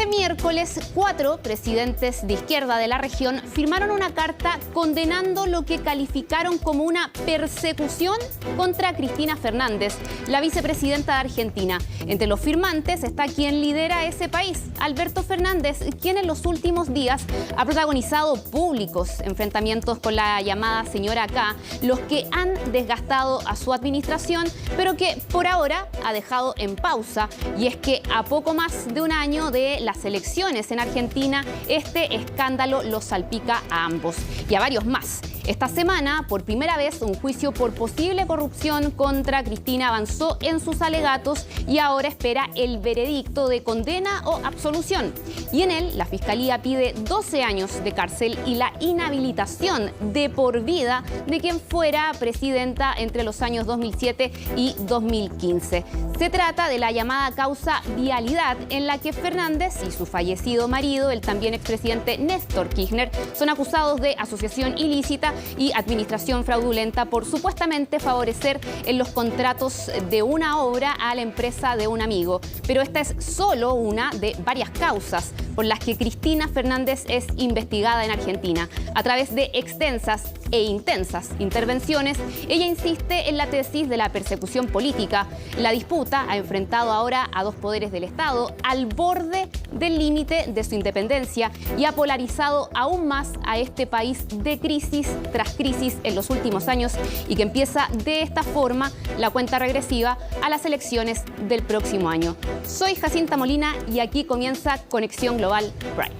miércoles, 4 presidentes de izquierda de la región firmaron una carta condenando lo que calificaron como una persecución contra Cristina Fernández, la vicepresidenta de Argentina. Entre los firmantes está quien lidera ese país, Alberto Fernández, quien en los últimos días ha protagonizado públicos enfrentamientos con la llamada señora K, los que han desgastado a su administración, pero que por ahora ha dejado en pausa. Y es que a poco más de un año de las elecciones en Argentina, este escándalo los salpica a ambos y a varios más. Esta semana, por primera vez, un juicio por posible corrupción contra Cristina avanzó en sus alegatos y ahora espera el veredicto de condena o absolución. Y en él, la Fiscalía pide 12 años de cárcel y la inhabilitación de por vida de quien fuera presidenta entre los años 2007 y 2015. Se trata de la llamada causa Vialidad, en la que Fernández y su fallecido marido, el también expresidente Néstor Kirchner, son acusados de asociación ilícita y administración fraudulenta por supuestamente favorecer en los contratos de una obra a la empresa de un amigo. Pero esta es solo una de varias causas por las que Cristina Fernández es investigada en Argentina. A través de extensas e intensas intervenciones, ella insiste en la tesis de la persecución política. La disputa ha enfrentado ahora a dos poderes del Estado al borde del límite de su independencia y ha polarizado aún más a este país de crisis tras crisis en los últimos años y que empieza de esta forma la cuenta regresiva a las elecciones del próximo año. Soy Jacinta Molina y aquí comienza Conexión Global Prime.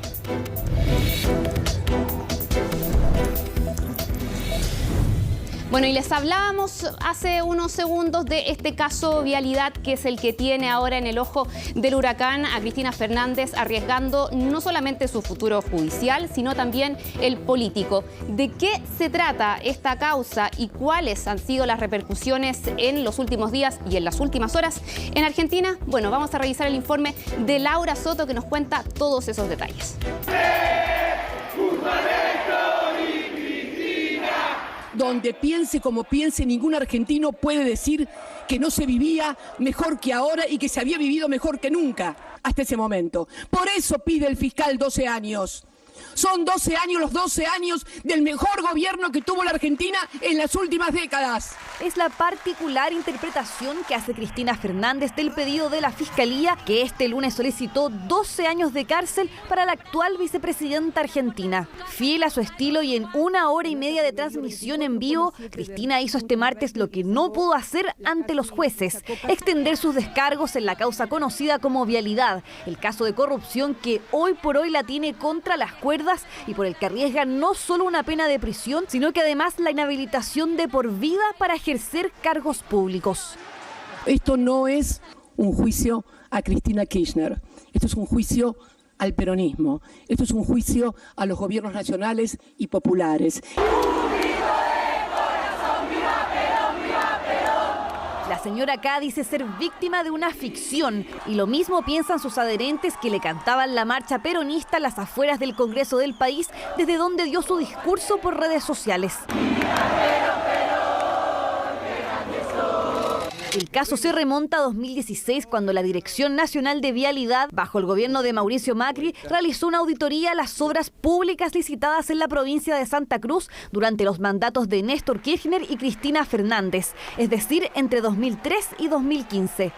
Bueno, y les hablábamos hace unos segundos de este caso Vialidad, que es el que tiene ahora en el ojo del huracán a Cristina Fernández, arriesgando no solamente su futuro judicial, sino también el político. ¿De qué se trata esta causa y cuáles han sido las repercusiones en los últimos días y en las últimas horas en Argentina? Bueno, vamos a revisar el informe de Laura Soto, que nos cuenta todos esos detalles. Donde piense como piense, ningún argentino puede decir que no se vivía mejor que ahora y que se había vivido mejor que nunca hasta ese momento. Por eso pide el fiscal 12 años. Son 12 años, los 12 años del mejor gobierno que tuvo la Argentina en las últimas décadas. Es la particular interpretación que hace Cristina Fernández del pedido de la Fiscalía, que este lunes solicitó 12 años de cárcel para la actual vicepresidenta argentina. Fiel a su estilo y en 1 hora y media de transmisión en vivo, Cristina hizo este martes lo que no pudo hacer ante los jueces: extender sus descargos en la causa conocida como Vialidad, el caso de corrupción que hoy por hoy la tiene contra las cuerdas y por el que arriesga no solo una pena de prisión, sino que además la inhabilitación de por vida para ejercer cargos públicos. Esto no es un juicio a Cristina Kirchner, esto es un juicio al peronismo, esto es un juicio a los gobiernos nacionales y populares. La señora K dice ser víctima de una ficción y lo mismo piensan sus adherentes que le cantaban la marcha peronista a las afueras del Congreso del país, desde donde dio su discurso por redes sociales. El caso se remonta a 2016, cuando la Dirección Nacional de Vialidad, bajo el gobierno de Mauricio Macri, realizó una auditoría a las obras públicas licitadas en la provincia de Santa Cruz durante los mandatos de Néstor Kirchner y Cristina Fernández, es decir, entre 2003 y 2015.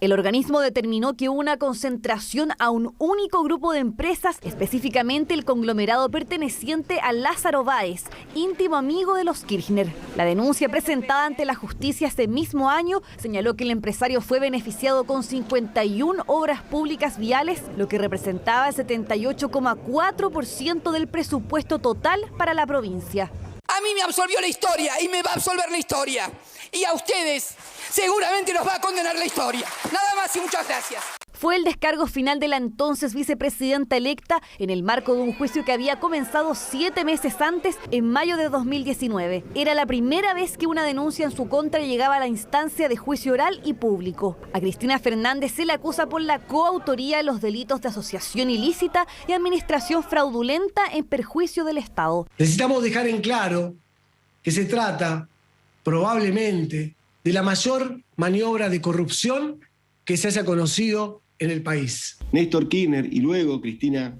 El organismo determinó que hubo una concentración a un único grupo de empresas, específicamente el conglomerado perteneciente a Lázaro Báez, íntimo amigo de los Kirchner. La denuncia presentada ante la justicia ese mismo año señaló que el empresario fue beneficiado con 51 obras públicas viales, lo que representaba el 78,4% del presupuesto total para la provincia. A mí me absolvió la historia y me va a absolver la historia. Y a ustedes seguramente los va a condenar la historia. Nada más y muchas gracias. Fue el descargo final de la entonces vicepresidenta electa en el marco de un juicio que había comenzado 7 meses antes, en mayo de 2019. Era la primera vez que una denuncia en su contra llegaba a la instancia de juicio oral y público. A Cristina Fernández se le acusa por la coautoría de los delitos de asociación ilícita y administración fraudulenta en perjuicio del Estado. Necesitamos dejar en claro que se trata probablemente de la mayor maniobra de corrupción que se haya conocido en el país. Néstor Kirchner y luego Cristina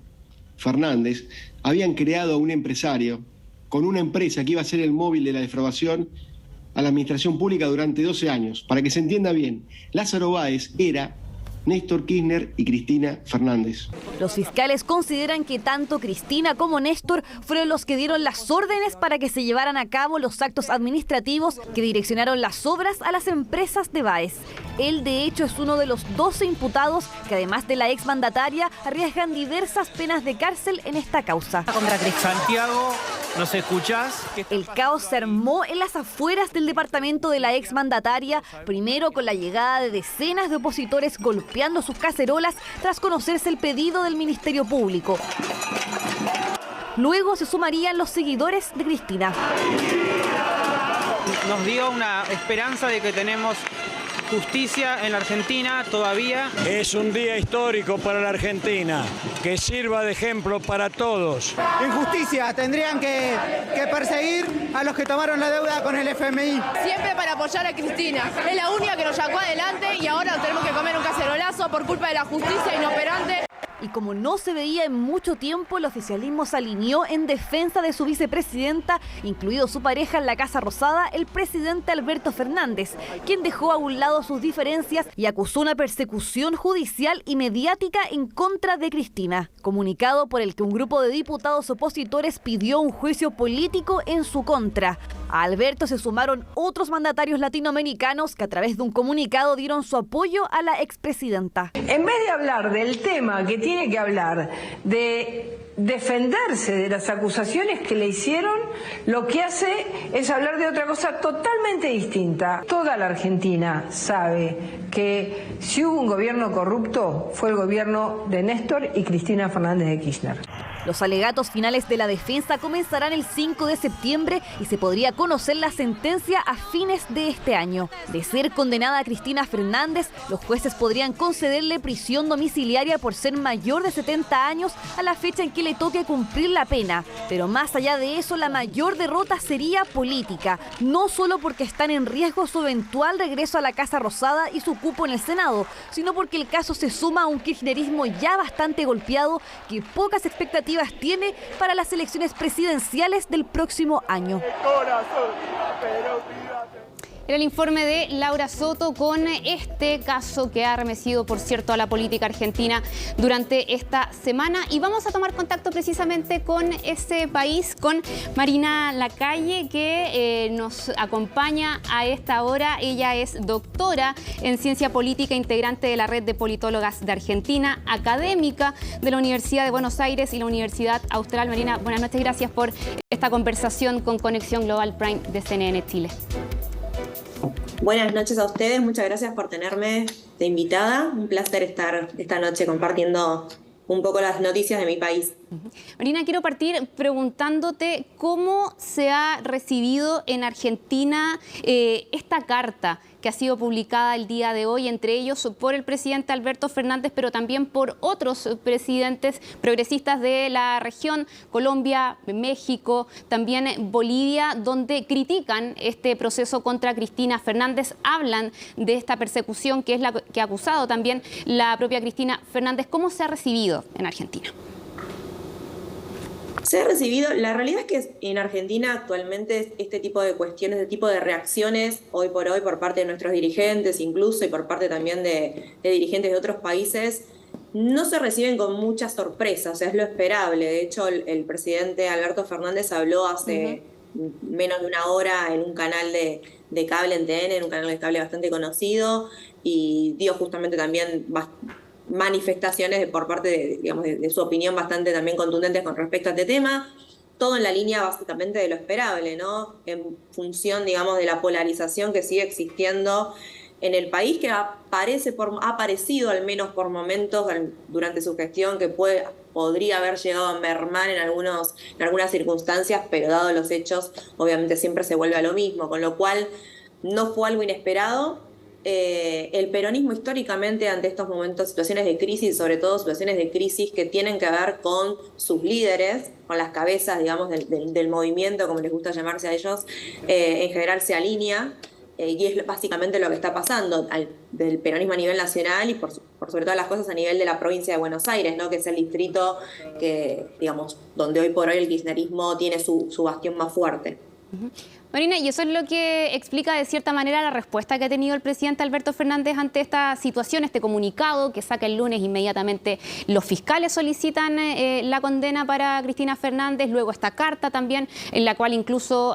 Fernández habían creado a un empresario con una empresa que iba a ser el móvil de la defraudación a la administración pública durante 12 años. Para que se entienda bien, Lázaro Báez era Néstor Kirchner y Cristina Fernández. Los fiscales consideran que tanto Cristina como Néstor fueron los que dieron las órdenes para que se llevaran a cabo los actos administrativos que direccionaron las obras a las empresas de Báez. Él, de hecho, es uno de los 12 imputados que, además de la exmandataria, arriesgan diversas penas de cárcel en esta causa. Santiago, ¿nos escuchás? El caos se armó en las afueras del departamento de la exmandataria, primero con la llegada de decenas de opositores golpeando sus cacerolas tras conocerse el pedido del Ministerio Público. Luego se sumarían los seguidores de Cristina. Nos dio una esperanza de que tenemos justicia en la Argentina todavía. Es un día histórico para la Argentina, que sirva de ejemplo para todos. En justicia tendrían que perseguir a los que tomaron la deuda con el FMI. Siempre para apoyar a Cristina. Es la única que nos sacó adelante y ahora tenemos que comer un cacerolazo por culpa de la justicia inoperante. Y como no se veía en mucho tiempo, el oficialismo se alineó en defensa de su vicepresidenta, incluido su pareja en la Casa Rosada, el presidente Alberto Fernández, quien dejó a un lado sus diferencias y acusó una persecución judicial y mediática en contra de Cristina. Comunicado por el que un grupo de diputados opositores pidió un juicio político en su contra. A Alberto se sumaron otros mandatarios latinoamericanos que a través de un comunicado dieron su apoyo a la expresidenta. En vez de hablar del tema que tiene que hablar, de defenderse de las acusaciones que le hicieron, lo que hace es hablar de otra cosa totalmente distinta. Toda la Argentina sabe que si hubo un gobierno corrupto fue el gobierno de Néstor y Cristina Fernández de Kirchner. Los alegatos finales de la defensa comenzarán el 5 de septiembre y se podría conocer la sentencia a fines de este año. De ser condenada a Cristina Fernández, los jueces podrían concederle prisión domiciliaria por ser mayor de 70 años a la fecha en que le toque cumplir la pena. Pero más allá de eso, la mayor derrota sería política, no solo porque están en riesgo su eventual regreso a la Casa Rosada y su cupo en el Senado, sino porque el caso se suma a un kirchnerismo ya bastante golpeado que pocas expectativas tiene para las elecciones presidenciales del próximo año. Era el informe de Laura Soto con este caso que ha arremetido, por cierto, a la política argentina durante esta semana. Y vamos a tomar contacto precisamente con ese país, con Marina Lacalle, que nos acompaña a esta hora. Ella es doctora en Ciencia Política, integrante de la Red de Politólogas de Argentina, académica de la Universidad de Buenos Aires y la Universidad Austral. Marina, buenas noches, gracias por esta conversación con Conexión Global Prime de CNN Chile. Buenas noches a ustedes, muchas gracias por tenerme de invitada. Un placer estar esta noche compartiendo un poco las noticias de mi país. Marina, quiero partir preguntándote cómo se ha recibido en Argentina esta carta que ha sido publicada el día de hoy, entre ellos por el presidente Alberto Fernández, pero también por otros presidentes progresistas de la región, Colombia, México, también Bolivia, donde critican este proceso contra Cristina Fernández, hablan de esta persecución que es la que ha acusado también la propia Cristina Fernández. ¿Cómo se ha recibido en Argentina? Se ha recibido, la realidad es que en Argentina actualmente este tipo de cuestiones, este tipo de reacciones, hoy por parte de nuestros dirigentes incluso y por parte también de dirigentes de otros países, no se reciben con mucha sorpresa, o sea, es lo esperable. De hecho, el presidente Alberto Fernández habló hace menos de una hora en un canal de cable en TN, en un canal de cable bastante conocido, y dio justamente también manifestaciones por parte de su opinión bastante también contundentes con respecto a este tema, todo en la línea básicamente de lo esperable, ¿no? En función, digamos, de la polarización que sigue existiendo en el país, que ha aparecido al menos por momentos durante su gestión, que podría haber llegado a mermar en algunas circunstancias, pero dado los hechos, obviamente siempre se vuelve a lo mismo, con lo cual no fue algo inesperado. El peronismo históricamente ante estos momentos, situaciones de crisis, sobre todo situaciones de crisis que tienen que ver con sus líderes, con las cabezas, digamos, del movimiento, como les gusta llamarse a ellos, en general se alinea. y es básicamente lo que está pasando del peronismo a nivel nacional y por sobre todas las cosas a nivel de la provincia de Buenos Aires, ¿no? Que es el distrito que, digamos, donde hoy por hoy el kirchnerismo tiene su bastión más fuerte. Marina, y eso es lo que explica de cierta manera la respuesta que ha tenido el presidente Alberto Fernández ante esta situación, este comunicado que saca el lunes. Inmediatamente los fiscales solicitan la condena para Cristina Fernández, luego esta carta también en la cual incluso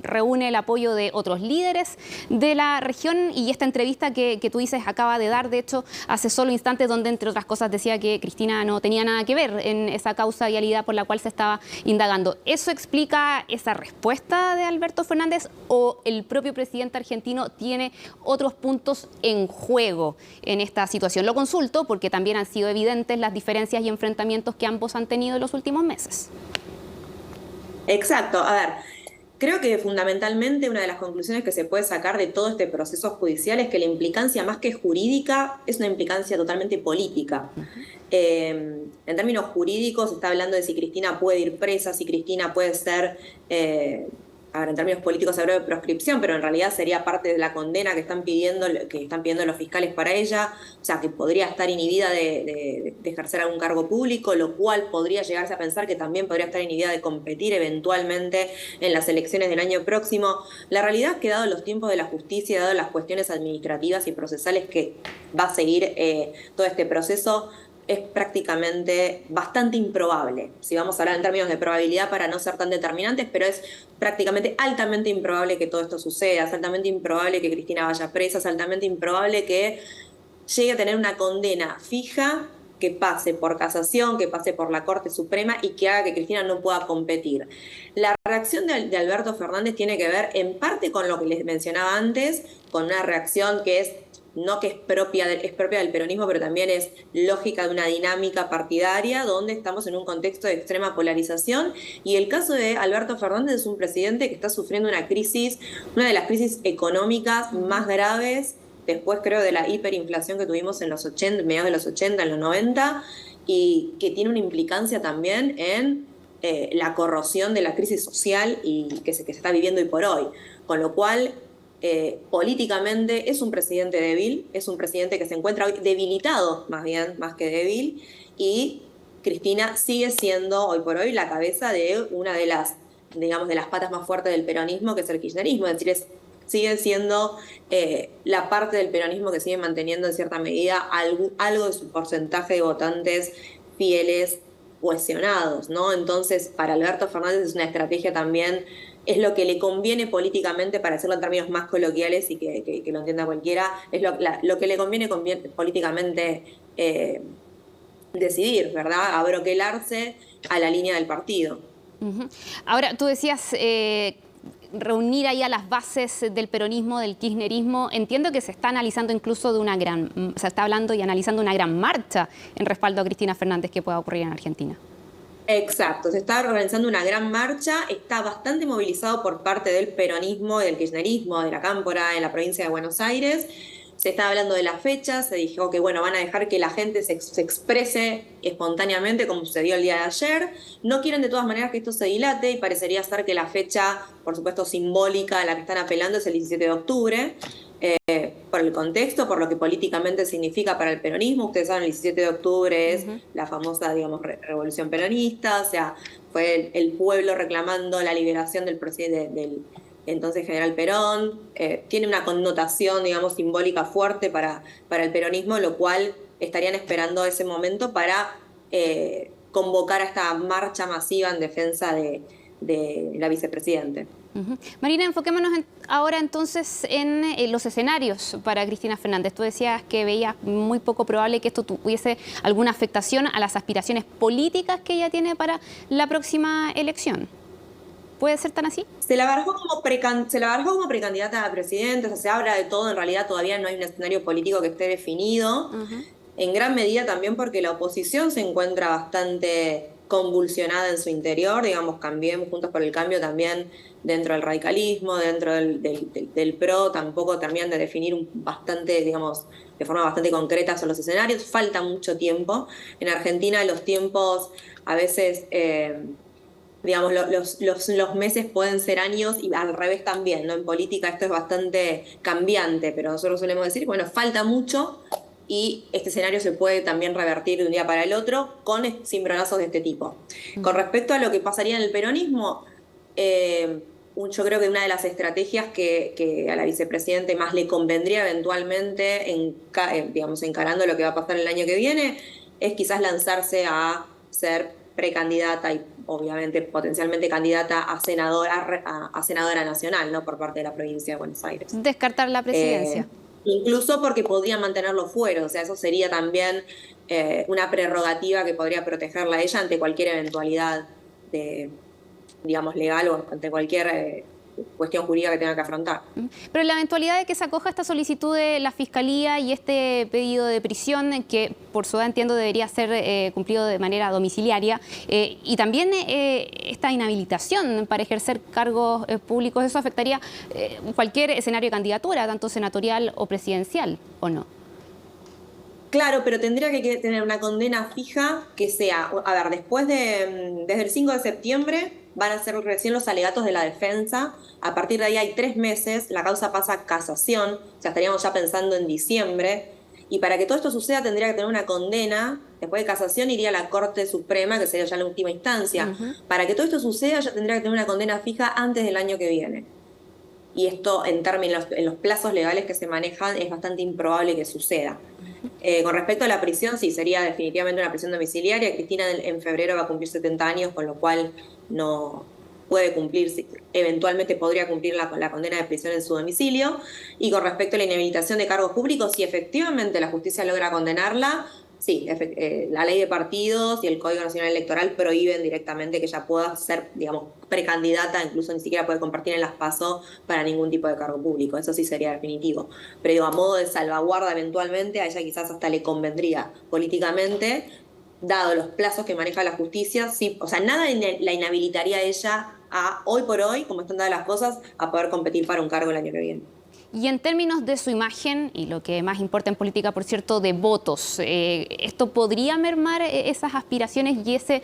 reúne el apoyo de otros líderes de la región, y esta entrevista que tú dices acaba de dar, de hecho, hace solo instantes, donde entre otras cosas decía que Cristina no tenía nada que ver en esa causalidad por la cual se estaba indagando. ¿Eso explica esa respuesta de Alberto Fernández o el propio presidente argentino tiene otros puntos en juego en esta situación? Lo consulto porque también han sido evidentes las diferencias y enfrentamientos que ambos han tenido en los últimos meses. Exacto. A ver, creo que fundamentalmente una de las conclusiones que se puede sacar de todo este proceso judicial es que la implicancia, más que jurídica, es una implicancia totalmente política. En términos jurídicos se está hablando de si Cristina puede ir presa, si Cristina puede ser... en términos políticos se habló de proscripción, pero en realidad sería parte de la condena que están pidiendo los fiscales para ella, o sea, que podría estar inhibida de ejercer algún cargo público, lo cual podría llegarse a pensar que también podría estar inhibida de competir eventualmente en las elecciones del año próximo. La realidad es que, dado los tiempos de la justicia, dado las cuestiones administrativas y procesales que va a seguir todo este proceso, es prácticamente bastante improbable, si vamos a hablar en términos de probabilidad para no ser tan determinantes, pero es prácticamente altamente improbable que todo esto suceda, es altamente improbable que Cristina vaya presa, es altamente improbable que llegue a tener una condena fija, que pase por casación, que pase por la Corte Suprema y que haga que Cristina no pueda competir. La reacción de Alberto Fernández tiene que ver en parte con lo que les mencionaba antes, con una reacción que es propia del peronismo, pero también es lógica de una dinámica partidaria donde estamos en un contexto de extrema polarización, y el caso de Alberto Fernández es un presidente que está sufriendo una de las crisis económicas más graves después, creo, de la hiperinflación que tuvimos en los 80, mediados de los 80, en los 90, y que tiene una implicancia también en la corrosión de la crisis social y que se está viviendo hoy por hoy, con lo cual políticamente es un presidente débil, es un presidente que se encuentra hoy debilitado, más que débil, y Cristina sigue siendo hoy por hoy la cabeza de una de las, digamos, de las patas más fuertes del peronismo, que es el kirchnerismo, es decir, sigue siendo la parte del peronismo que sigue manteniendo en cierta medida algo de su porcentaje de votantes fieles cohesionados, ¿no? Entonces, para Alberto Fernández es una estrategia también, es lo que le conviene políticamente, para hacerlo en términos más coloquiales y que lo entienda cualquiera, es lo que le conviene políticamente decidir, ¿verdad? Abroquelarse a la línea del partido. Ahora, tú decías reunir ahí a las bases del peronismo, del kirchnerismo. Entiendo que se está analizando incluso se está hablando y analizando una gran marcha en respaldo a Cristina Fernández que pueda ocurrir en Argentina. Exacto, se está organizando una gran marcha, está bastante movilizado por parte del peronismo y del kirchnerismo, de la Cámpora en la provincia de Buenos Aires. Se está hablando de las fechas, se dijo que bueno, van a dejar que la gente se exprese espontáneamente, como sucedió el día de ayer. No quieren de todas maneras que esto se dilate, y parecería ser que la fecha, por supuesto simbólica, a la que están apelando es el 17 de octubre. Por el contexto, por lo que políticamente significa para el peronismo. Ustedes saben, el 17 de octubre es la famosa, digamos, revolución peronista, o sea, fue el pueblo reclamando la liberación del entonces general Perón. Tiene una connotación, digamos, simbólica fuerte para el peronismo, lo cual estarían esperando ese momento para convocar a esta marcha masiva en defensa de la vicepresidente. Marina, enfoquémonos ahora entonces en los escenarios para Cristina Fernández. Tú decías que veías muy poco probable que esto tuviese alguna afectación a las aspiraciones políticas que ella tiene para la próxima elección. ¿Puede ser tan así? Se la barajó como precandidata a presidenta, o sea, se habla de todo, en realidad todavía no hay un escenario político que esté definido, en gran medida también porque la oposición se encuentra bastante convulsionada en su interior, digamos, Cambiemos, Juntos por el Cambio también dentro del radicalismo, dentro del PRO, tampoco terminan de definir bastante, digamos, de forma bastante concreta son los escenarios. Falta mucho tiempo. En Argentina los tiempos a veces digamos, los meses pueden ser años y al revés también, ¿no? En política esto es bastante cambiante, pero nosotros solemos decir, bueno, falta mucho y este escenario se puede también revertir de un día para el otro con cimbronazos de este tipo. Con respecto a lo que pasaría en el peronismo, yo creo que una de las estrategias que a la vicepresidente más le convendría eventualmente, digamos, encarando lo que va a pasar el año que viene, es quizás lanzarse a ser precandidata y obviamente potencialmente candidata a senadora nacional, ¿no? Por parte de la provincia de Buenos Aires. Descartar la presidencia. Incluso porque podría mantener los fueros, o sea, eso sería también una prerrogativa que podría protegerla a ella ante cualquier eventualidad digamos, legal o ante cualquier cuestión jurídica que tenga que afrontar. Pero en la eventualidad de que se acoja esta solicitud de la Fiscalía y este pedido de prisión, que por su edad entiendo debería ser cumplido de manera domiciliaria, y también esta inhabilitación para ejercer cargos públicos, ¿eso afectaría cualquier escenario de candidatura, tanto senatorial o presidencial, o no? Claro, pero tendría que tener una condena fija que sea, a ver, desde el 5 de septiembre van a ser recién los alegatos de la defensa, a partir de ahí hay 3 meses, la causa pasa a casación, o sea, estaríamos ya pensando en diciembre, y para que todo esto suceda tendría que tener una condena, después de casación iría a la Corte Suprema, que sería ya la última instancia. Para que todo esto suceda ya tendría que tener una condena fija antes del año que viene. Y esto en los plazos legales que se manejan es bastante improbable que suceda. Con respecto a la prisión, sí, sería definitivamente una prisión domiciliaria. Cristina en febrero va a cumplir 70 años, con lo cual no puede cumplir, eventualmente podría cumplir la condena de prisión en su domicilio. Y con respecto a la inhabilitación de cargos públicos, si efectivamente la justicia logra condenarla, sí, la ley de partidos y el Código Nacional Electoral prohíben directamente que ella pueda ser, digamos, precandidata, incluso ni siquiera puede compartir en las PASO para ningún tipo de cargo público. Eso sí sería definitivo. Pero digo, a modo de salvaguarda eventualmente, a ella quizás hasta le convendría políticamente, dado los plazos que maneja la justicia, sí, o sea, nada la inhabilitaría a ella hoy por hoy, como están dadas las cosas, a poder competir para un cargo el año que viene. Y en términos de su imagen, y lo que más importa en política, por cierto, de votos, ¿esto podría mermar esas aspiraciones y ese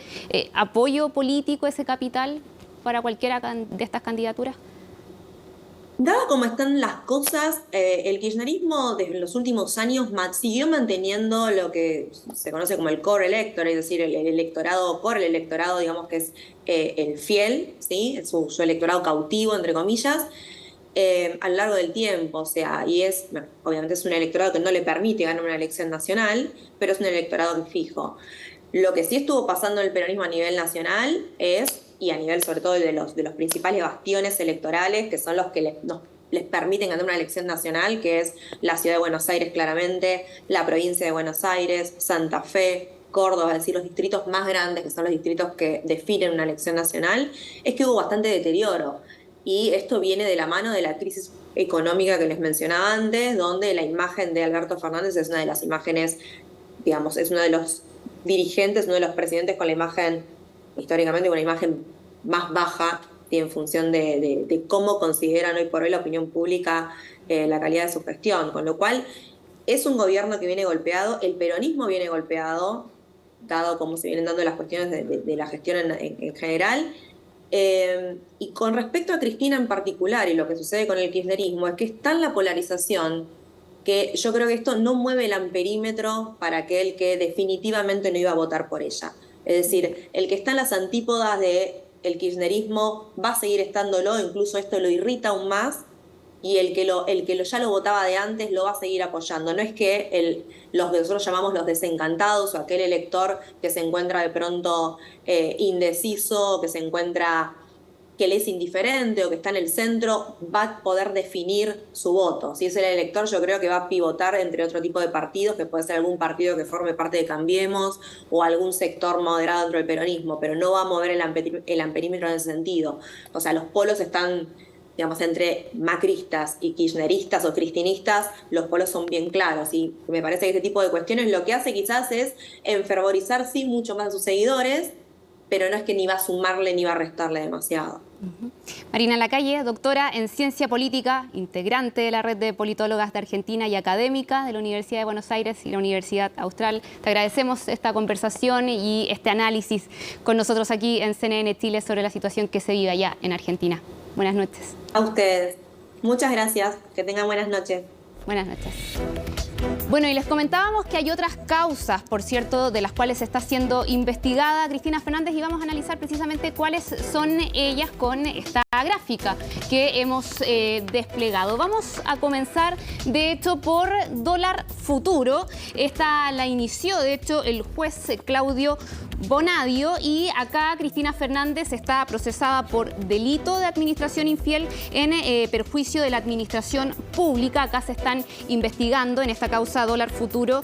apoyo político, ese capital para cualquiera de estas candidaturas? Dado como están las cosas, el kirchnerismo desde los últimos años siguió manteniendo lo que se conoce como el core elector, es decir, el electorado core, el electorado, digamos, que es el fiel, ¿sí? Su electorado cautivo, entre comillas, a lo largo del tiempo, o sea, y obviamente es un electorado que no le permite ganar una elección nacional, pero es un electorado fijo. Lo que sí estuvo pasando en el peronismo a nivel nacional y a nivel sobre todo de los principales bastiones electorales, que son los que les permiten ganar una elección nacional, que es la ciudad de Buenos Aires claramente, la provincia de Buenos Aires, Santa Fe, Córdoba, es decir, los distritos más grandes, que son los distritos que definen una elección nacional, es que hubo bastante deterioro. Y esto viene de la mano de la crisis económica que les mencionaba antes, donde la imagen de Alberto Fernández es una de las imágenes, digamos, es uno de los dirigentes, uno de los presidentes con la imagen, históricamente, una imagen más baja, en función de cómo consideran hoy por hoy la opinión pública la calidad de su gestión. Con lo cual, es un gobierno que viene golpeado, el peronismo viene golpeado, dado cómo se vienen dando las cuestiones de la gestión en general. Y con respecto a Cristina en particular y lo que sucede con el kirchnerismo, es que está en la polarización que yo creo que esto no mueve el amperímetro para aquel que definitivamente no iba a votar por ella. Es decir, el que está en las antípodas del kirchnerismo va a seguir estándolo, incluso esto lo irrita aún más, y el que ya lo votaba de antes lo va a seguir apoyando. No es que los que nosotros llamamos los desencantados o aquel elector que se encuentra de pronto indeciso, que le es indiferente o que está en el centro, va a poder definir su voto. Si es el elector, yo creo que va a pivotar entre otro tipo de partidos, que puede ser algún partido que forme parte de Cambiemos o algún sector moderado dentro del peronismo, pero no va a mover el amperímetro en ese sentido. O sea, los polos están, digamos, entre macristas y kirchneristas o cristinistas, los polos son bien claros, y me parece que este tipo de cuestiones lo que hace quizás es enfervorizar, sí, mucho más a sus seguidores, pero no es que ni va a sumarle ni va a restarle demasiado. Marina Lacalle, doctora en Ciencia Política, integrante de la Red de Politólogas de Argentina y académica de la Universidad de Buenos Aires y la Universidad Austral. Te agradecemos esta conversación y este análisis con nosotros aquí en CNN Chile sobre la situación que se vive allá en Argentina. Buenas noches. A ustedes. Muchas gracias. Que tengan buenas noches. Buenas noches. Bueno, y les comentábamos que hay otras causas, por cierto, de las cuales está siendo investigada Cristina Fernández, y vamos a analizar precisamente cuáles son ellas con esta gráfica que hemos desplegado. Vamos a comenzar, de hecho, por dólar futuro. Esta la inició, de hecho, el juez Claudio Bonadio, y acá Cristina Fernández está procesada por delito de administración infiel en perjuicio de la administración pública. Acá se están investigando en esta causa dólar futuro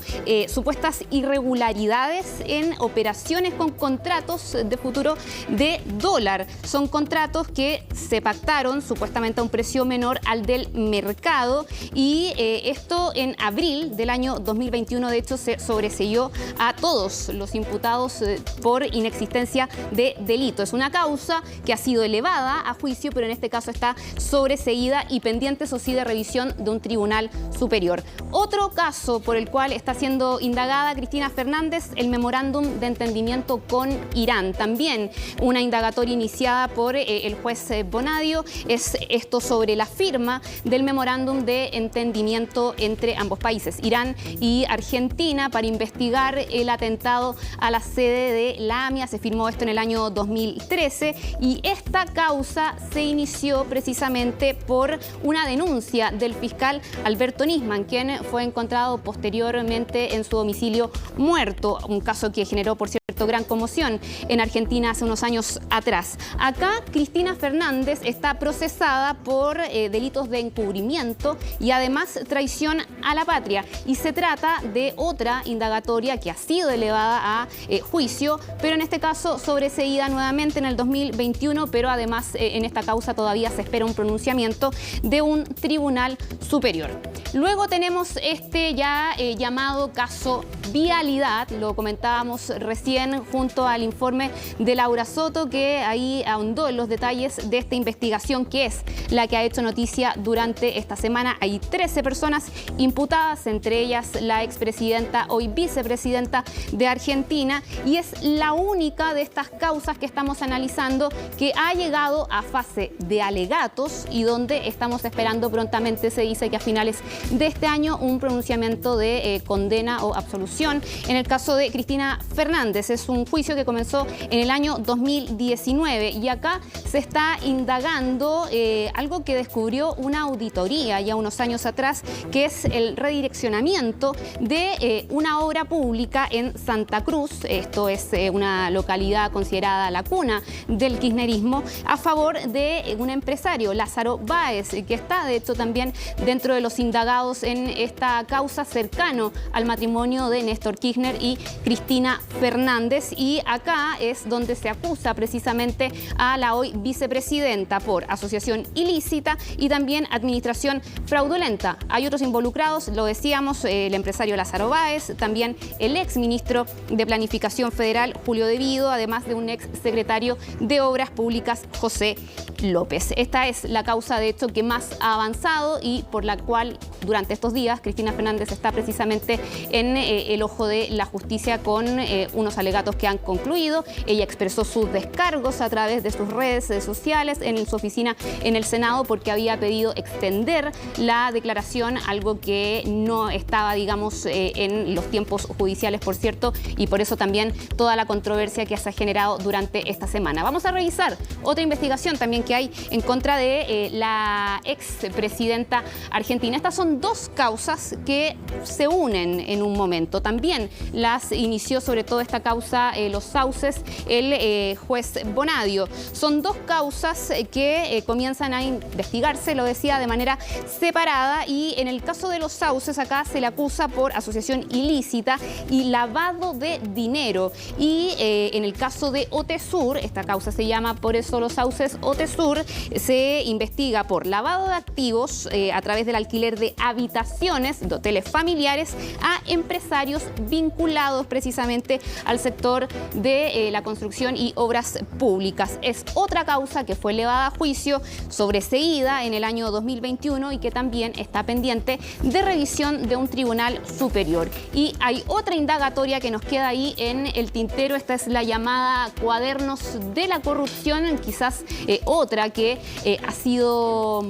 supuestas irregularidades en operaciones con contratos de futuro de dólar. Son contratos que se pactaron supuestamente a un precio menor al del mercado, y esto en abril del año 2021, de hecho, se sobreseyó a todos los imputados por inexistencia de delito. Es una causa que ha sido elevada a juicio, pero en este caso está sobreseída y pendiente, eso sí, de revisión de un tribunal superior. Otro caso por el cual está siendo indagada Cristina Fernández, el memorándum de entendimiento con Irán. También una indagatoria iniciada por el juez Bonadio. Es esto sobre la firma del memorándum de entendimiento entre ambos países, Irán y Argentina, para investigar el atentado a la sede de la AMIA. Se firmó esto en el año 2013, y esta causa se inició precisamente por una denuncia del fiscal Alberto Nisman, quien fue encontrado posteriormente en su domicilio muerto, un caso que generó, por cierto, gran conmoción en Argentina hace unos años atrás. Acá Cristina Fernández está procesada por delitos de encubrimiento y además traición a la patria, y se trata de otra indagatoria que ha sido elevada a juicio, pero en este caso sobreseída nuevamente en el 2021, pero además en esta causa todavía se espera un pronunciamiento de un tribunal superior. Luego tenemos este ya llamado caso Vialidad, lo comentábamos recién junto al informe de Laura Soto, que ahí ahondó en los detalles de esta investigación, que es la que ha hecho noticia durante esta semana. Hay 13 personas imputadas, entre ellas la expresidenta, hoy vicepresidenta de Argentina, y es la única de estas causas que estamos analizando que ha llegado a fase de alegatos y donde estamos esperando prontamente, se dice que a finales de este año, un pronunciamiento de condena o absolución. En el caso de Cristina Fernández, es un juicio que comenzó en el año 2019, y acá se está indagando algo que descubrió una auditoría ya unos años atrás, que es el redireccionamiento de una obra pública en Santa Cruz. Esto es una localidad considerada la cuna del kirchnerismo, a favor de un empresario, Lázaro Báez, que está de hecho también dentro de los indagados en esta causa, cercano al matrimonio de Néstor Kirchner y Cristina Fernández. Y acá es donde se acusa precisamente a la hoy vicepresidenta por asociación ilícita y también administración fraudulenta. Hay otros involucrados, lo decíamos, el empresario Lázaro Báez, también el ex ministro de Planificación Federal, Julio De Vido, además de un ex secretario de Obras Públicas, José López. Esta es la causa, de hecho, que más ha avanzado y por la cual durante estos días Cristina Fernández está precisamente en el ojo de la justicia con unos alegatos que han concluido. Ella expresó sus descargos a través de sus redes sociales en su oficina en el Senado, porque había pedido extender la declaración, algo que no estaba, digamos, en los tiempos judiciales, por cierto, y por eso también toda la controversia que se ha generado durante esta semana. Vamos a revisar otra investigación también que hay en contra de la expresidenta argentina. Estas son dos causas que se unen en un momento. También las inició, sobre todo esta causa, los sauces, el juez Bonadio. Son dos causas que comienzan a investigarse, lo decía, de manera separada, y en el caso de los sauces acá se le acusa por asociación ilícita y lavado de dinero, y en el caso de Otesur, esta causa se llama por eso los sauces Otesur, se investiga por lavado de activos a través del alquiler de habitaciones de hoteles familiares a empresarios funcionarios vinculados precisamente al sector de la construcción y obras públicas. Es otra causa que fue elevada a juicio, sobreseída en el año 2021 y que también está pendiente de revisión de un tribunal superior. Y hay otra indagatoria que nos queda ahí en el tintero. Esta es la llamada Cuadernos de la Corrupción, quizás otra que ha sido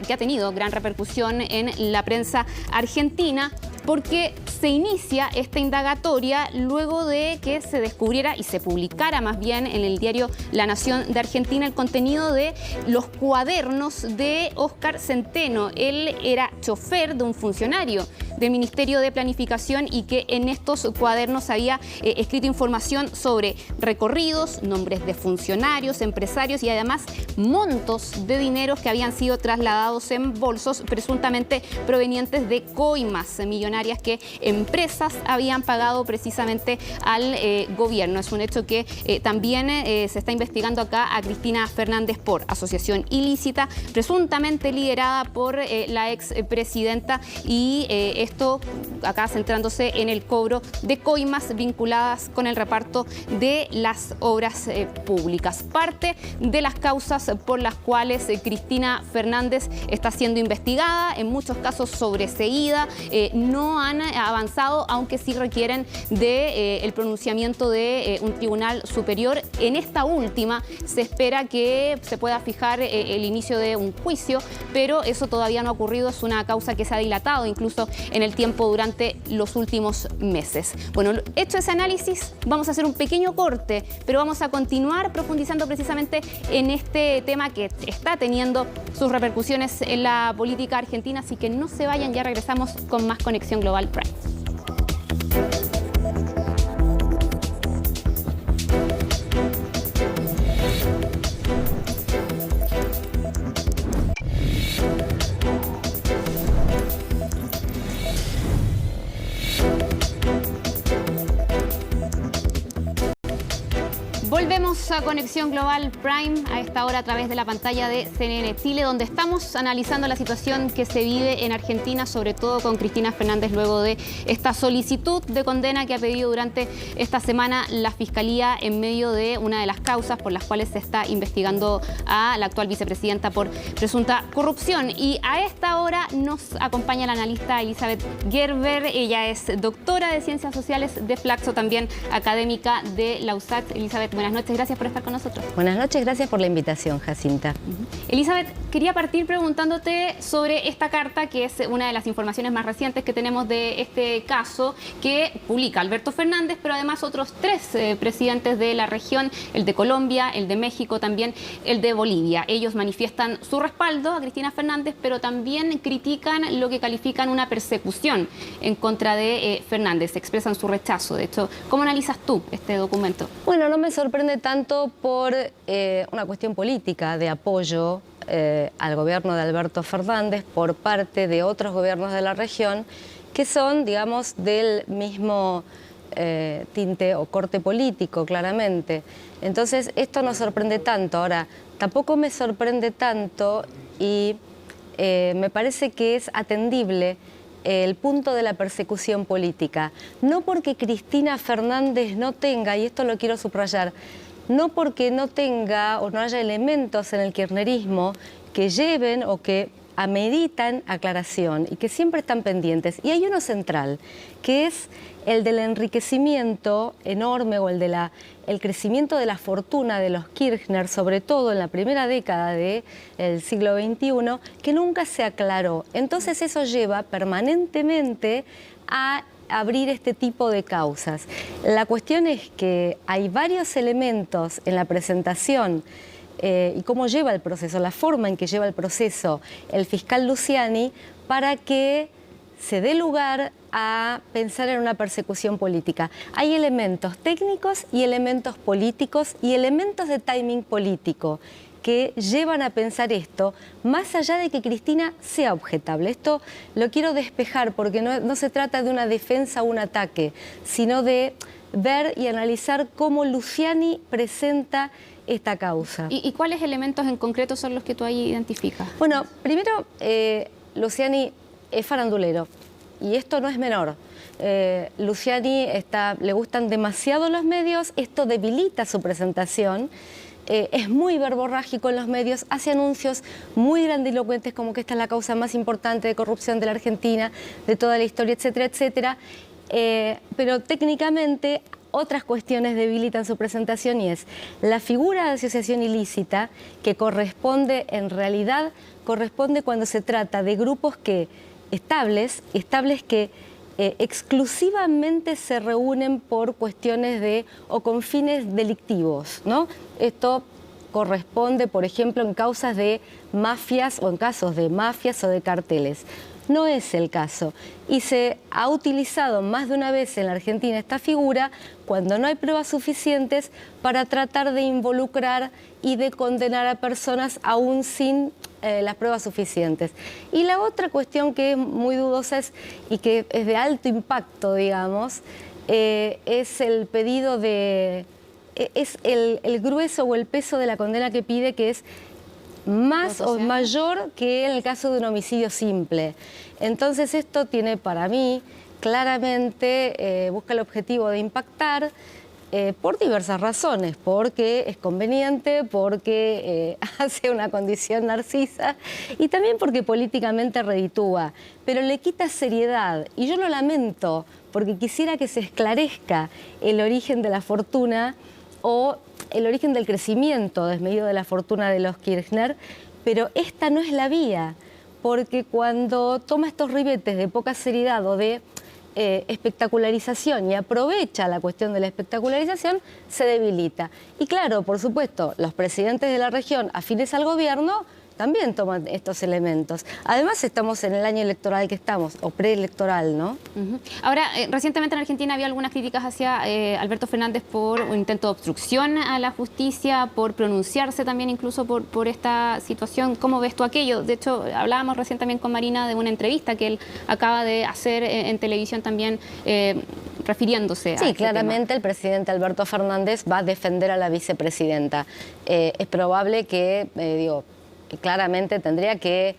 que ha tenido gran repercusión en la prensa argentina, porque se inicia esta indagatoria luego de que se descubriera y se publicara más bien en el diario La Nación de Argentina el contenido de los cuadernos de Óscar Centeno. Él era chofer de un funcionario del Ministerio de Planificación y que en estos cuadernos había escrito información sobre recorridos, nombres de funcionarios, empresarios y además montos de dineros que habían sido trasladados en bolsos presuntamente provenientes de coimas millonarias que empresas habían pagado precisamente al gobierno. Es un hecho que también se está investigando acá a Cristina Fernández por asociación ilícita, presuntamente liderada por la expresidenta, y esto acá centrándose en el cobro de coimas vinculadas con el reparto de las obras públicas. Parte de las causas por las cuales Cristina Fernández está siendo investigada, en muchos casos sobreseída, no han avanzado, aunque sí requieren el pronunciamiento de un tribunal superior. En esta última se espera que se pueda fijar el inicio de un juicio, pero eso todavía no ha ocurrido. Es una causa que se ha dilatado incluso en el tiempo durante los últimos meses. Bueno, hecho ese análisis, vamos a hacer un pequeño corte, pero vamos a continuar profundizando precisamente en este tema que está teniendo sus repercusiones en la política argentina, así que no se vayan, ya regresamos con más Conexión Global Prime. Volvemos a Conexión Global Prime a esta hora a través de la pantalla de CNN Chile, donde estamos analizando la situación que se vive en Argentina, sobre todo con Cristina Fernández, luego de esta solicitud de condena que ha pedido durante esta semana la Fiscalía en medio de una de las causas por las cuales se está investigando a la actual vicepresidenta por presunta corrupción. Y a esta hora nos acompaña la analista Elizabeth Gerber. Ella es doctora de Ciencias Sociales de Flaxo, también académica de la USACH. Elizabeth, buenas noches, gracias por estar con nosotros. Buenas noches, gracias por la invitación, Jacinta. Elizabeth, quería partir preguntándote sobre esta carta, que es una de las informaciones más recientes que tenemos de este caso, que publica Alberto Fernández, pero además otros tres presidentes de la región, el de Colombia, el de México, también el de Bolivia. Ellos manifiestan su respaldo a Cristina Fernández, pero también critican lo que califican una persecución en contra de Fernández, expresan su rechazo. De hecho, ¿cómo analizas tú este documento? Bueno, no me sorprende tanto por una cuestión política de apoyo al gobierno de Alberto Fernández por parte de otros gobiernos de la región que son, digamos, del mismo tinte o corte político, claramente. Entonces, esto no sorprende tanto. Ahora, tampoco me sorprende tanto y me parece que es atendible el punto de la persecución política. No porque Cristina Fernández no tenga, y esto lo quiero subrayar, no porque no tenga o no haya elementos en el kirchnerismo que lleven o que ameritan aclaración y que siempre están pendientes. Y hay uno central, que es el del enriquecimiento enorme o el crecimiento de la fortuna de los Kirchner, sobre todo en la primera década del siglo XXI, que nunca se aclaró. Entonces eso lleva permanentemente a abrir este tipo de causas. La cuestión es que hay varios elementos en la presentación y cómo lleva el proceso, la forma en que lleva el proceso el fiscal Luciani para que se dé lugar a pensar en una persecución política. Hay elementos técnicos y elementos políticos y elementos de timing político que llevan a pensar esto, más allá de que Cristina sea objetable. Esto lo quiero despejar porque no se trata de una defensa o un ataque, sino de ver y analizar cómo Luciani presenta esta causa. ¿Y cuáles elementos en concreto son los que tú ahí identificas? Bueno, primero, Luciani es farandulero. y esto no es menor. Luciani le gustan demasiado los medios, esto debilita su presentación. Es muy verborrágico en los medios, hace anuncios muy grandilocuentes como que esta es la causa más importante de corrupción de la Argentina, de toda la historia, etcétera, etcétera. Pero técnicamente otras cuestiones debilitan su presentación, y es la figura de asociación ilícita, que corresponde cuando se trata de grupos estables que exclusivamente se reúnen por cuestiones o con fines delictivos, ¿no? Esto corresponde, por ejemplo, en causas de mafias o en casos de mafias o de carteles. No es el caso, y se ha utilizado más de una vez en la Argentina esta figura cuando no hay pruebas suficientes para tratar de involucrar y de condenar a personas aún sin las pruebas suficientes. Y la otra cuestión que es muy dudosa y que es de alto impacto, digamos, es el pedido es el grueso o el peso de la condena que pide, que es más o mayor que en el caso de un homicidio simple. Entonces esto tiene, para mí, claramente busca el objetivo de impactar por diversas razones, porque es conveniente, porque hace una condición narcisa y también porque políticamente reditúa, pero le quita seriedad, y yo lo lamento porque quisiera que se esclarezca el origen de la fortuna o el origen del crecimiento desmedido de la fortuna de los Kirchner, pero esta no es la vía, porque cuando toma estos ribetes de poca seriedad o de espectacularización y aprovecha la cuestión de la espectacularización, se debilita. Y claro, por supuesto, los presidentes de la región afines al gobierno también toman estos elementos. Además, estamos en el año electoral que estamos, o preelectoral, ¿no? Ahora, recientemente en Argentina había algunas críticas hacia Alberto Fernández por un intento de obstrucción a la justicia, por pronunciarse también incluso por esta situación. ¿Cómo ves tú aquello? De hecho, hablábamos recién también con Marina de una entrevista que él acaba de hacer en televisión también, refiriéndose a Sí, claramente tema. El presidente Alberto Fernández va a defender a la vicepresidenta. Es probable que, claramente tendría que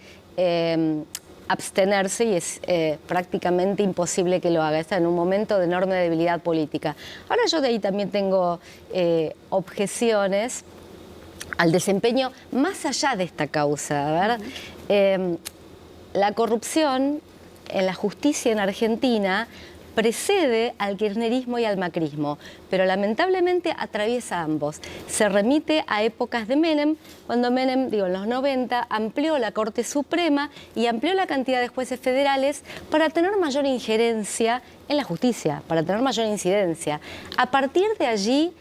abstenerse, y es prácticamente imposible que lo haga. Está en un momento de enorme debilidad política. Ahora, yo de ahí también tengo objeciones al desempeño más allá de esta causa. A ver, la corrupción en la justicia en Argentina precede al kirchnerismo y al macrismo, pero lamentablemente atraviesa ambos. Se remite a épocas de Menem, cuando Menem, en los 90, amplió la Corte Suprema y amplió la cantidad de jueces federales para tener mayor injerencia en la justicia, para tener mayor incidencia. A partir de allí,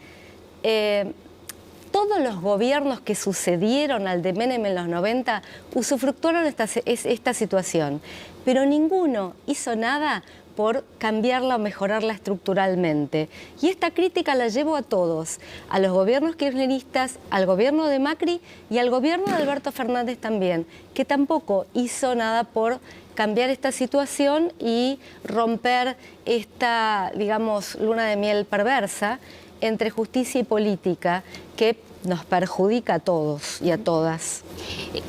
todos los gobiernos que sucedieron al de Menem en los 90 usufructuaron esta situación, pero ninguno hizo nada por cambiarla o mejorarla estructuralmente. Y esta crítica la llevo a todos, a los gobiernos kirchneristas, al gobierno de Macri y al gobierno de Alberto Fernández también, que tampoco hizo nada por cambiar esta situación y romper esta, luna de miel perversa entre justicia y política que nos perjudica a todos y a todas.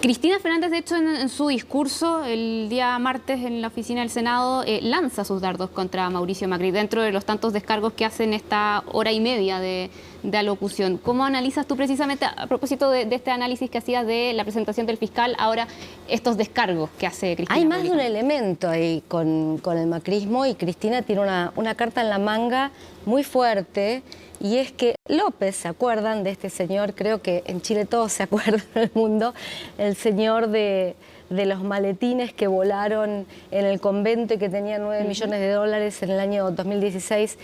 Cristina Fernández, de hecho, en su discurso el día martes en la oficina del Senado, lanza sus dardos contra Mauricio Macri, dentro de los tantos descargos que hace en esta hora y media de alocución. ¿Cómo analizas tú precisamente, a propósito de este análisis que hacías de la presentación del fiscal, ahora estos descargos que hace Cristina? Hay más de un elemento ahí con el macrismo, y Cristina tiene una carta en la manga muy fuerte, y es que López, ¿se acuerdan de este señor? Creo que en Chile todos se acuerdan en el mundo, el señor de los maletines que volaron en el convento y que tenía 9 millones de dólares en el año 2016.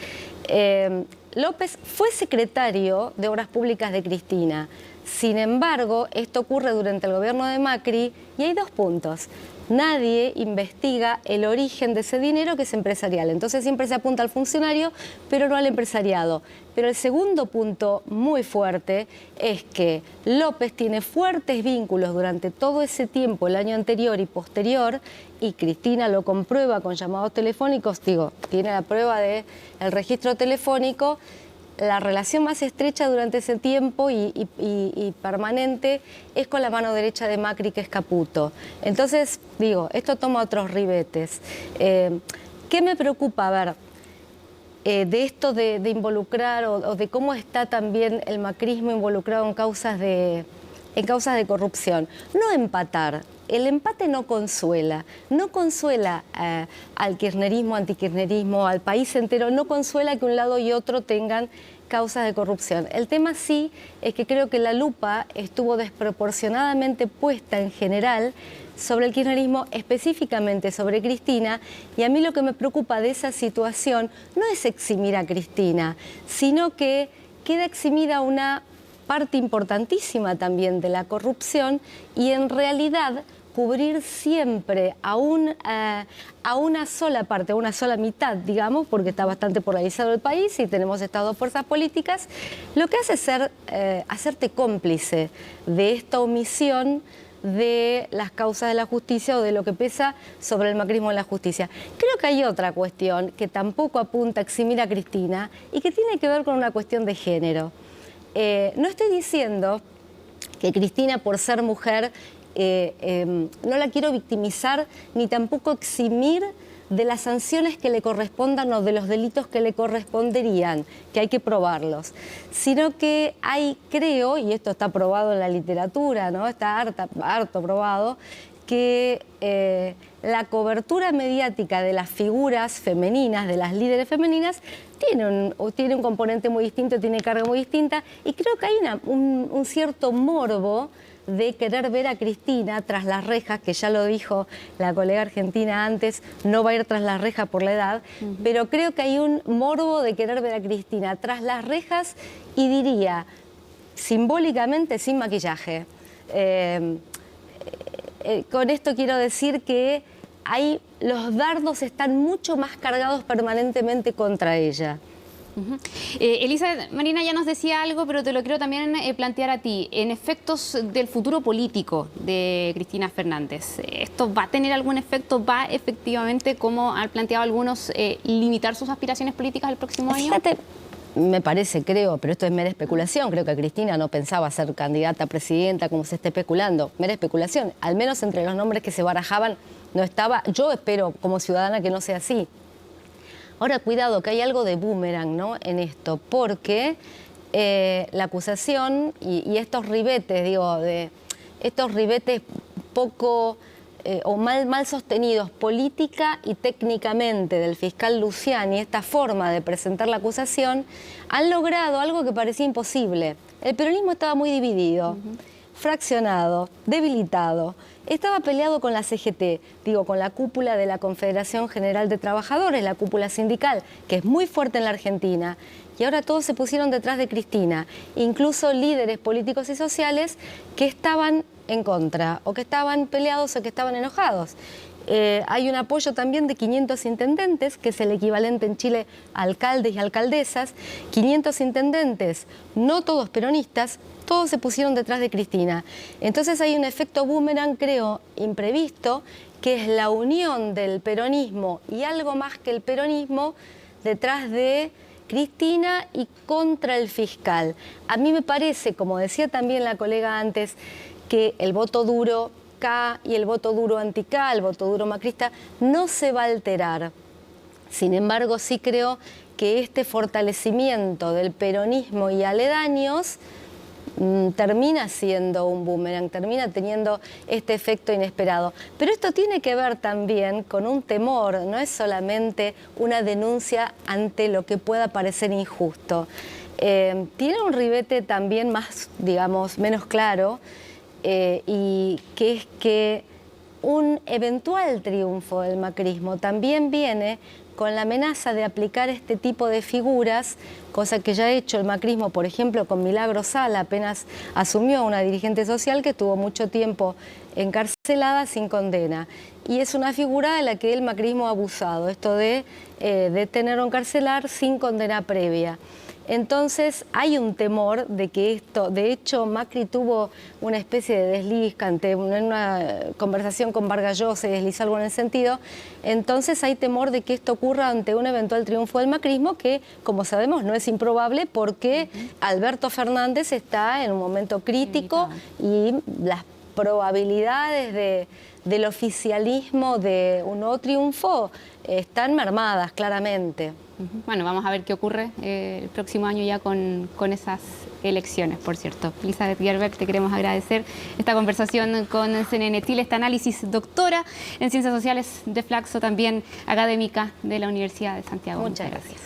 López fue secretario de Obras Públicas de Cristina. Sin embargo, esto ocurre durante el gobierno de Macri, y hay dos puntos. Nadie investiga el origen de ese dinero, que es empresarial. Entonces siempre se apunta al funcionario, pero no al empresariado. Pero el segundo punto muy fuerte es que López tiene fuertes vínculos durante todo ese tiempo, el año anterior y posterior, y Cristina lo comprueba con llamados telefónicos, tiene la prueba del registro telefónico, la relación más estrecha durante ese tiempo y permanente es con la mano derecha de Macri, que es Caputo. Entonces, digo, esto toma otros ribetes. ¿Qué me preocupa? A ver, de esto de involucrar o de cómo está también el macrismo involucrado en causas de corrupción. No empatar. El empate no consuela al kirchnerismo, antikirchnerismo, al país entero, no consuela que un lado y otro tengan causas de corrupción. El tema sí es que creo que la lupa estuvo desproporcionadamente puesta en general sobre el kirchnerismo, específicamente sobre Cristina, y a mí lo que me preocupa de esa situación no es eximir a Cristina, sino que queda eximida una parte importantísima también de la corrupción y en realidad cubrir siempre a una sola parte, a una sola mitad, digamos, porque está bastante polarizado el país y tenemos estas dos fuerzas políticas, lo que hace es hacerte cómplice de esta omisión de las causas de la justicia o de lo que pesa sobre el macrismo en la justicia. Creo que hay otra cuestión que tampoco apunta a eximir a Cristina y que tiene que ver con una cuestión de género. No estoy diciendo que Cristina, por ser mujer, no la quiero victimizar ni tampoco eximir de las sanciones que le correspondan o de los delitos que le corresponderían, que hay que probarlos, sino que hay, creo, y esto está probado en la literatura, ¿no? Está harto probado, que la cobertura mediática de las figuras femeninas, de las líderes femeninas, tiene un componente muy distinto, tiene carga muy distinta, y creo que hay un cierto morbo de querer ver a Cristina tras las rejas, que ya lo dijo la colega argentina antes, no va a ir tras las rejas por la edad, pero creo que hay un morbo de querer ver a Cristina tras las rejas y diría, simbólicamente, sin maquillaje. Con esto quiero decir que los dardos están mucho más cargados permanentemente contra ella. Elizabeth, Marina ya nos decía algo, pero te lo quiero también plantear a ti. En efectos del futuro político de Cristina Fernández, ¿esto va a tener algún efecto? ¿Va efectivamente, como han planteado algunos, limitar sus aspiraciones políticas el próximo año? Fíjate, me parece, creo, pero esto es mera especulación, creo que Cristina no pensaba ser candidata a presidenta como se está especulando, mera especulación, al menos entre los nombres que se barajaban no estaba. Yo espero como ciudadana que no sea así. Ahora, cuidado, que hay algo de boomerang, ¿no?, en esto, porque la acusación y estos ribetes, estos ribetes poco o mal sostenidos política y técnicamente del fiscal Luciani, esta forma de presentar la acusación, han logrado algo que parecía imposible. El peronismo estaba muy dividido, fraccionado, debilitado. Estaba peleado con la CGT, con la cúpula de la Confederación General de Trabajadores, la cúpula sindical, que es muy fuerte en la Argentina. Y ahora todos se pusieron detrás de Cristina, incluso líderes políticos y sociales que estaban en contra, o que estaban peleados o que estaban enojados. Hay un apoyo también de 500 intendentes, que es el equivalente en Chile a alcaldes y alcaldesas. 500 intendentes, no todos peronistas, todos se pusieron detrás de Cristina. Entonces hay un efecto boomerang, creo, imprevisto, que es la unión del peronismo y algo más que el peronismo detrás de Cristina y contra el fiscal. A mí me parece, como decía también la colega antes, que el voto duro K y el voto duro anti-K, el voto duro macrista, no se va a alterar. Sin embargo, sí creo que este fortalecimiento del peronismo y aledaños termina siendo un boomerang, termina teniendo este efecto inesperado. Pero esto tiene que ver también con un temor, no es solamente una denuncia ante lo que pueda parecer injusto. Tiene un ribete también más, menos claro, y que es que un eventual triunfo del macrismo también viene con la amenaza de aplicar este tipo de figuras, cosa que ya ha hecho el macrismo, por ejemplo, con Milagro Sala, apenas asumió, una dirigente social que estuvo mucho tiempo encarcelada sin condena. Y es una figura de la que el macrismo ha abusado, esto de detener o encarcelar sin condena previa. Entonces hay un temor de que esto, de hecho Macri tuvo una especie de desliz ante una conversación con Vargas Llosa y deslizó algo en el sentido, entonces hay temor de que esto ocurra ante un eventual triunfo del macrismo que, como sabemos, no es improbable porque Alberto Fernández está en un momento crítico y las probabilidades del oficialismo de un nuevo triunfo están mermadas claramente. Bueno, vamos a ver qué ocurre el próximo año ya con esas elecciones, por cierto. Elizabeth Gerbeck, te queremos agradecer esta conversación con CNN Chile, este análisis, doctora en Ciencias Sociales de Flaxo, también académica de la Universidad de Santiago. Muchas gracias.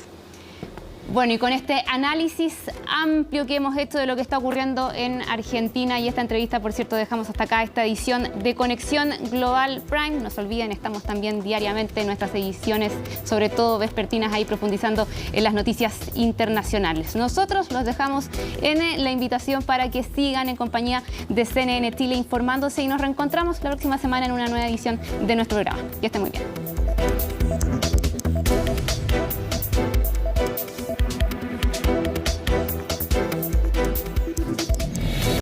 Bueno, y con este análisis amplio que hemos hecho de lo que está ocurriendo en Argentina y esta entrevista, por cierto, dejamos hasta acá esta edición de Conexión Global Prime. No se olviden, estamos también diariamente en nuestras ediciones, sobre todo vespertinas, ahí profundizando en las noticias internacionales. Nosotros los dejamos en la invitación para que sigan en compañía de CNN Chile informándose y nos reencontramos la próxima semana en una nueva edición de nuestro programa. Que estén muy bien.